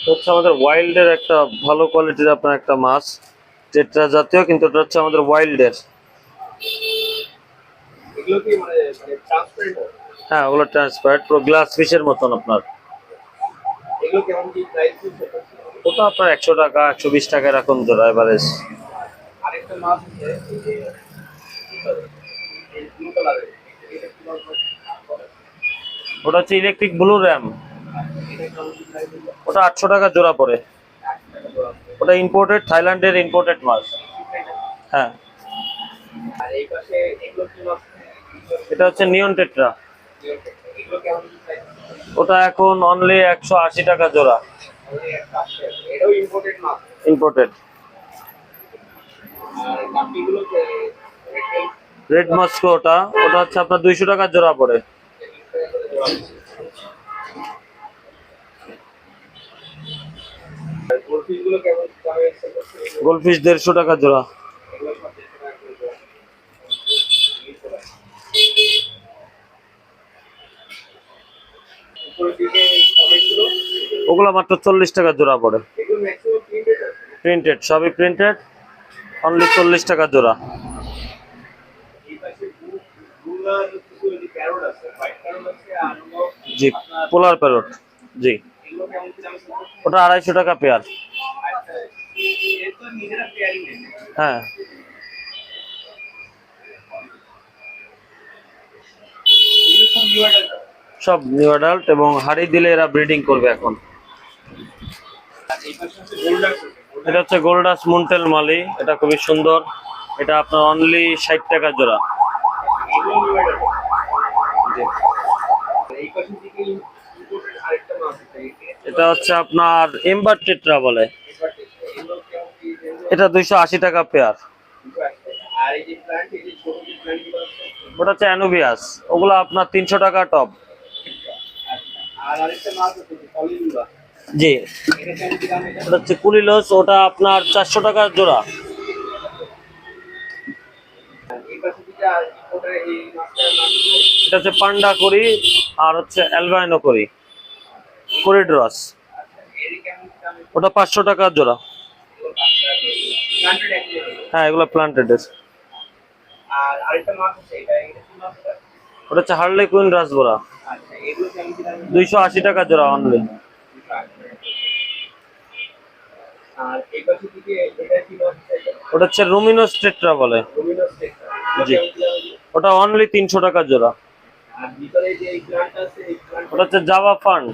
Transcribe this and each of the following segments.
হচ্ছে আমাদের ওয়াইল্ডের একটা ভালো কোয়ালিটির আপনার একটা মাছ, টেট্রা জাতীয়, কিন্তু এটা হচ্ছে আমাদের ওয়াইল্ডের। হ্যাঁ, ওগুলো ট্রান্সপারেন্ট, পুরো গ্লাস ফিশের মতন আপনার। ওটা আপনার 100 টাকা 120 টাকা এরকম জোড়া এভারেজ। ওটা হচ্ছে ইলেকট্রিক ব্লু র্যাম, ওটা 800 টাকা জোড়া পড়ে। ওটা ইম্পোর্টেড, থাইল্যান্ডের ইম্পোর্টেড মাছ। হ্যাঁ, এটা হচ্ছে নিয়ন টেট্রা। ওটা এখন অনলি 180 টাকা জোড়া, ইম্পোর্টেড। রেড মস্কো ওটা ওটা হচ্ছে আপনার 200 টাকা জোড়া পড়ে। গোল্ডফিশ 150 টাকা জোড়া। ওগুলা মাত্র 40 টাকা জোড়া পড়ে। প্রিন্টেড, সবই প্রিন্টেড, অনলি 40 টাকা জোড়া। জি, পোলার প্যারট। জি, ওটা 250 টাকা পেয়ার। হ্যাঁ, সব নিউ অ্যাডাল্ট, এবং হাড়ি দিলে এরা ব্রিডিং করবে এখন। এটা হচ্ছে গোল্ডাস মুন্টেল মালি, এটা খুবই সুন্দর। এটা আপনার অনলি 60 টাকা জোড়া। এটা হচ্ছে আপনার এম্বার টেট্রা বলে, এটা 280 টাকা পেয়ার। ওটা হচ্ছে অ্যানুবিয়াস, ওগুলো আপনার 300 টাকা টপ। জি, ওটা হচ্ছে কুলিলোস, ওটা আপনার 400 টাকা জোড়া। এটা হচ্ছে পান্ডা করি, আর হচ্ছে অ্যালবাইনো করি, করিড্রস। ওটা 500 টাকা জোড়া। হ্যাঁ, এগুলো প্লান্টেড। ওটা হচ্ছে হার্লে কুইন রাসবোরা, 280 টাকা জোড়া অনলি। ওটা হচ্ছে রুমিনোস টেট্রা বলে। জি, ওটা অনলি 300 টাকা জোড়া। ওটা হচ্ছে জাভা ফান্ড,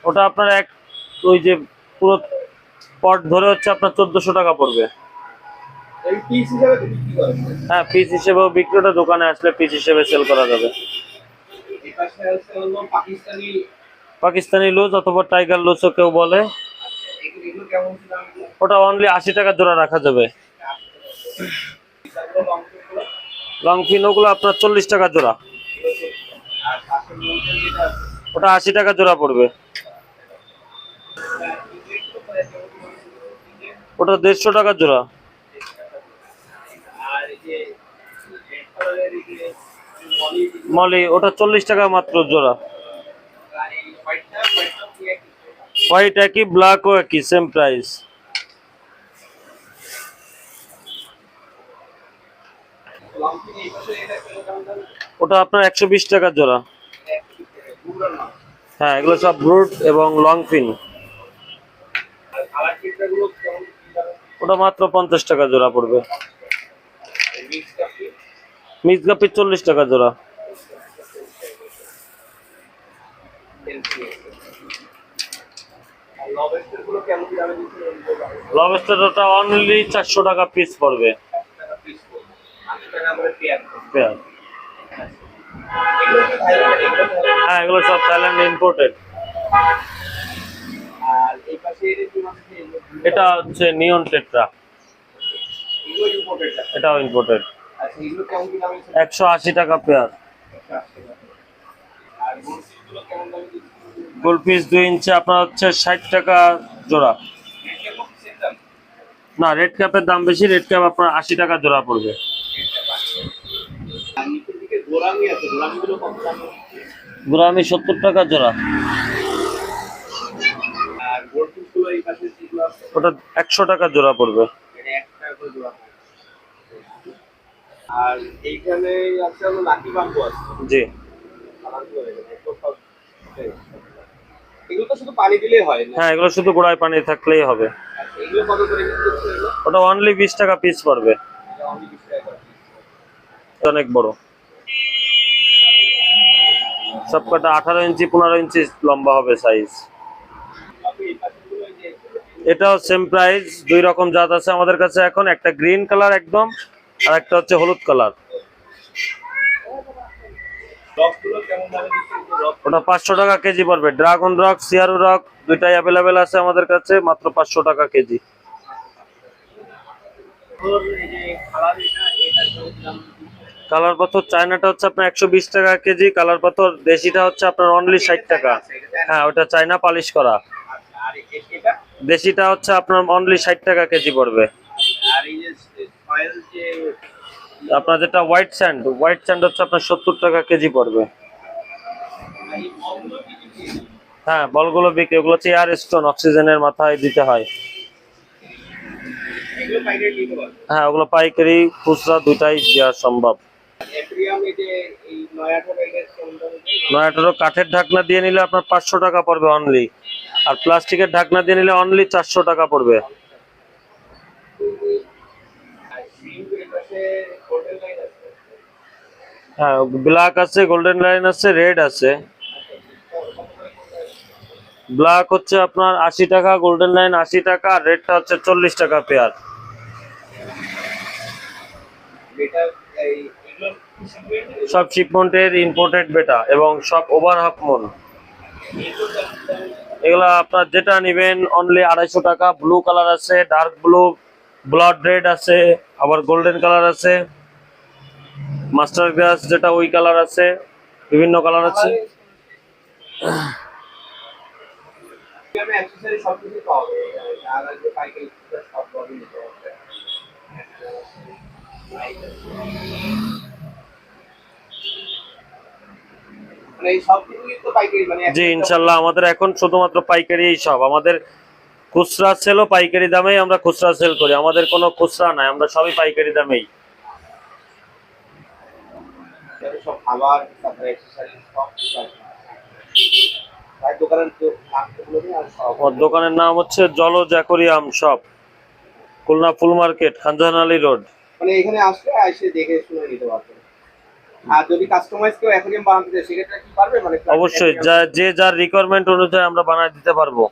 ওটা আপনার ওই যে পুরো পট ধরে হচ্ছে আপনার 1400 টাকা পড়বে। হ্যাঁ, পিস হিসেবেও বিক্রি, ওটা দোকানে আসলে পিস হিসেবে সেল করা যাবে। পাকিস্তানি লুজ অথবা টাইগার লুজও কেউ বলে। ওটা অনলি 80 টাকা জোড়া রাখা যাবে। লংফিন ওগুলো আপনার 40 টাকা জোড়া। ওটা 80 টাকা জোড়া পড়বে। ওটা 150 টাকা জোড়া। মলি ওটা 40 টাকা মাত্র জোড়া। হোয়াইট একই, ব্ল্যাকও একই, সেম প্রাইস। ওটা আপনার 120 টাকা জোড়া। হ্যাঁ, এগুলো সব ব্রুড এবং লং ফিন। ওটা মাত্র 50 টাকা জোড়া পড়বে। মিক্স গাপি 40 টাকা জোড়া। লবস্টার ওটা অনলি 400 টাকা পিস পড়বে। হ্যাঁ, এগুলো সব থাইল্যান্ড ইম্পোর্টেড। এটা হচ্ছে নিয়ন টেট্রা, এটাও ইম্পোর্টেড। 180 টাকা পেয়ার। গোল্ডফিশ 2 ইঞ্চি আপনার হচ্ছে 60 টাকা জোড়া। না, রেড ক্যাপের দাম বেশি, রেড ক্যাপ আপনার 80 টাকা জোড়া পড়বে। গোরামি 70 টাকা জোড়া। আর গোল্ডফিশ গুলো এই পাশে যেগুলো আছে ওটা 100 টাকা জোড়া পড়বে। এটা 1 টাকা করে জোড়া। আর এইখানে আছে হলো লাকি বাম্বু আছে। জি। এগুলো তো শুধু পানি দিলেই হয় না? হ্যাঁ, এগুলো শুধু গোড়ায় পানি থাকলেই হবে। আচ্ছা, এগুলো কত করে বিক্রি করছে এগুলো? ওটা অনলি 20 টাকা পিস পড়বে। এটা only 20 টাকা করে piece। অনেক বড়, সবকটা 18 ইঞ্চি 15 ইঞ্চি লম্বা হবে সাইজ। আপনি এই পাশেগুলো এই যে এটাও সেম প্রাইস। দুই রকম জাত আছে আমাদের কাছে এখন, একটা গ্রিন কালার একদম, আর একটা হচ্ছে হলুদ কালার। রকগুলো কেমন দামে দিচ্ছেন? রক ওটা 500 টাকা কেজি পড়বে। ড্রাগন রক, সিয়ারু রক দুইটাই অ্যাভেলেবেল আছে আমাদের কাছে, মাত্র 500 টাকা কেজি। এই যে কালার এটা দাম কালার পাথর চায়নাটা হচ্ছে আপনার 120 টাকা কেজি, কালার পাথর দেশিটা হচ্ছে আপনার অনলি 60 টাকা। হ্যাঁ, ওটা চায়না পালিশ করা। আচ্ছা, আর এটা দেশিটা হচ্ছে আপনার অনলি 60 টাকা কেজি পড়বে। আর এই যে সয়েল যে আপনার যেটা হোয়াইট স্যান্ড হচ্ছে আপনার 70 টাকা কেজি পড়বে। এই বলগুলো কি কি হ্যাঁ, বলগুলো বিক্রি, ওগুলো হচ্ছে এয়ার স্টোন, অক্সিজেনের মাথায় দিতে হয়। এগুলো পাইকারি নিতে পারবে? হ্যাঁ, ওগুলো পাইকারি খুচরা দুটাই দেওয়া সম্ভব। অ্যাকুরিয়াম এই যে এই নয়াটা বাইকের কেমন দামে দেয়? নয়াটারও কাঠের ঢাকনা দিয়ে নিলে আপনার 500 টাকা পড়বে অনলি, আর প্লাস্টিকের ঢাকনা দিয়ে নিলে অনলি 400 টাকা পড়বে। আর গ্রিন এর পাশে হোটেল লাইন আছে। হ্যাঁ, ব্ল্যাক আছে, গোল্ডেন লাইন আছে, রেড আছে। ব্ল্যাক হচ্ছে আপনার 80 টাকা, গোল্ডেন লাইন 80 টাকা, আর রেডটা হচ্ছে 40 টাকা পেয়ার। এটা এই এগুলো শিপমেন্ট সব শিপমেন্টের ইম্পোর্টেড বেটা, এবং সব ওভার হাফ মন। এগুলা আপনার যেটা নেবেন অনলি 250 টাকা। ব্লু কালার আছে, ডার্ক ব্লু, ব্লাড রেড আছে, আবার গোল্ডেন কালার আছে, মাস্টার গ্লাস যেটা ওই কালার আছে, বিভিন্ন কালার আছে। আমি অ্যাকসেসরি সব কিছু পাওয়া যায় আর যে পাইকারি সব পাবেন নিতে পারবে। মানে এই সব কিছুই তো পাইকারি মানে জি, ইনশাল্লাহ আমাদের এখন শুধুমাত্র পাইকারি সব। আমাদের খুচরা সেলও পাইকারি দামেই আমরা খুচরা সেল করি, আমাদের কোনো খুচরা নাই, আমরা সবই পাইকারি দামেই। সব খাবার তারপরে অ্যাকসেসরি সব কিছু আছে। তাই দোকানের নাম বলে দিন আর সব। আমার দোকানের নাম হচ্ছে জলজ অ্যাকোরিয়াম শপ, খুলনা ফুল মার্কেট, খানজাহান আলী রোড। মানে এখানে আসলে এসে দেখে শুনে নিতে পারবেন। আর যদি কাস্টমাইজ কেউ অ্যাকোয়ারিয়াম বানাতে চায় সেক্ষেত্রে কি পারবে মানে অবশ্যই, যে যার রিকোয়ারমেন্ট অনুযায়ী আমরা বানায় দিতে পারবো।